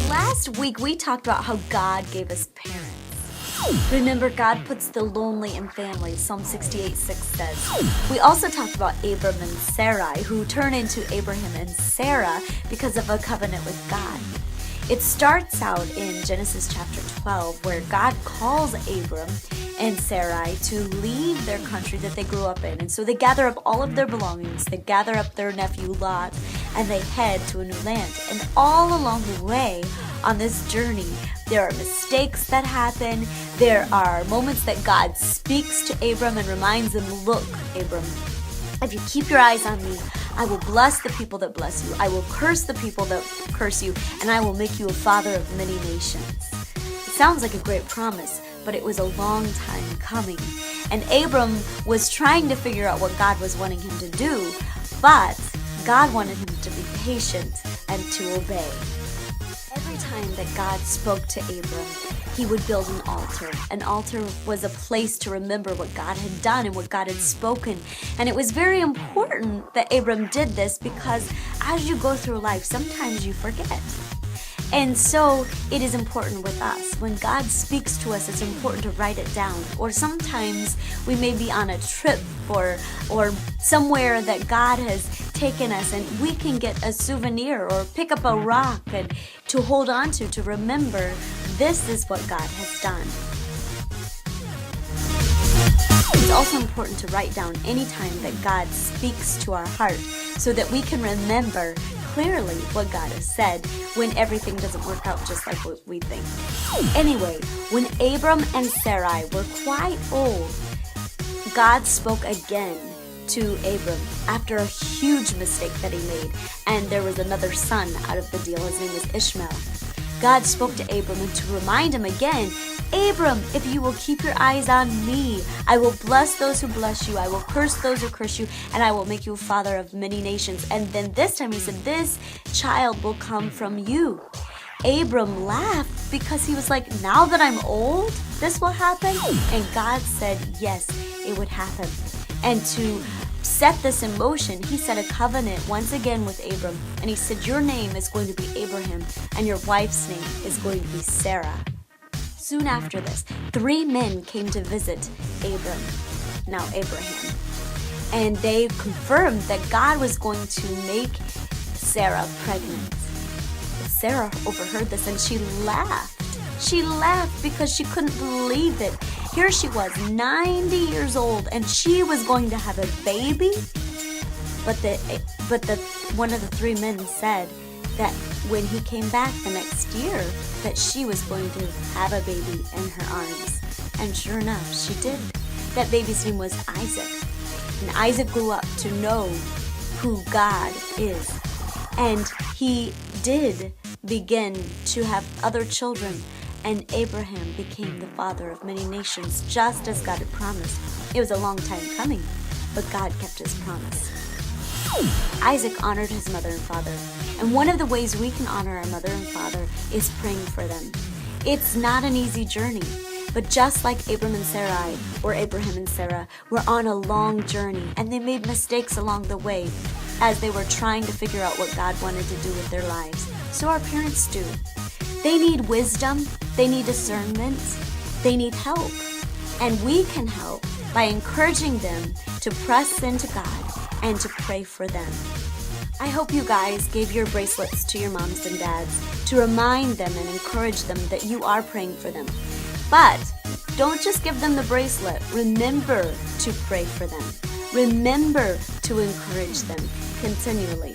Last week we talked about how God gave us parents. Remember, God puts the lonely in families, Psalm 68:6 says. We also talked about Abram and Sarai, who turn into Abraham and Sarah because of a covenant with God. It starts out in Genesis chapter 12, where God calls Abram and Sarai to leave their country that they grew up in. And so they gather up all of their belongings, they gather up their nephew Lot, and they head to a new land. And all along the way on this journey, there are mistakes that happen. There are moments that God speaks to Abram and reminds him, look, Abram, if you keep your eyes on me, I will bless the people that bless you. I will curse the people that curse you, and I will make you a father of many nations. It sounds like a great promise, but it was a long time coming. And Abram was trying to figure out what God was wanting him to do, but God wanted him to be patient and to obey. Every time that God spoke to Abram, he would build an altar. An altar was a place to remember what God had done and what God had spoken. And it was very important that Abram did this because as you go through life, sometimes you forget. And so it is important with us. When God speaks to us, it's important to write it down. Or sometimes we may be on a trip or somewhere that God has taken us, and we can get a souvenir or pick up a rock and to hold on to remember this is what God has done. It's also important to write down any time that God speaks to our heart so that we can remember clearly what God has said when everything doesn't work out just like what we think. Anyway, when Abram and Sarai were quite old, God spoke again to Abram after a huge mistake that he made, and there was another son out of the deal. His name was Ishmael. God spoke to Abram and to remind him again, Abram, if you will keep your eyes on me, I will bless those who bless you, I will curse those who curse you, and I will make you a father of many nations. And then this time he said, this child will come from you. Abram laughed because he was like, now that I'm old, this will happen? And God said, yes, it would happen. And to set this in motion, he set a covenant once again with Abram. And he said, your name is going to be Abraham, and your wife's name is going to be Sarah. Soon after this, 3 men came to visit Abraham, and they confirmed that God was going to make Sarah pregnant. Sarah overheard this and she laughed. She laughed because she couldn't believe it. Here she was, 90 years old, and she was going to have a baby. But one of the 3 men said that when he came back the next year, that she was going to have a baby in her arms. And sure enough, she did. That baby's name was Isaac. And Isaac grew up to know who God is. And he did begin to have other children. And Abraham became the father of many nations, just as God had promised. It was a long time coming, but God kept his promise. Isaac honored his mother and father. And one of the ways we can honor our mother and father is praying for them. It's not an easy journey, but just like Abram and Sarai, or Abraham and Sarah, were on a long journey, and they made mistakes along the way as they were trying to figure out what God wanted to do with their lives. So our parents do. They need wisdom, they need discernment, they need help. And we can help by encouraging them to press into God and to pray for them. I hope you guys gave your bracelets to your moms and dads to remind them and encourage them that you are praying for them. But don't just give them the bracelet. Remember to pray for them. Remember to encourage them continually.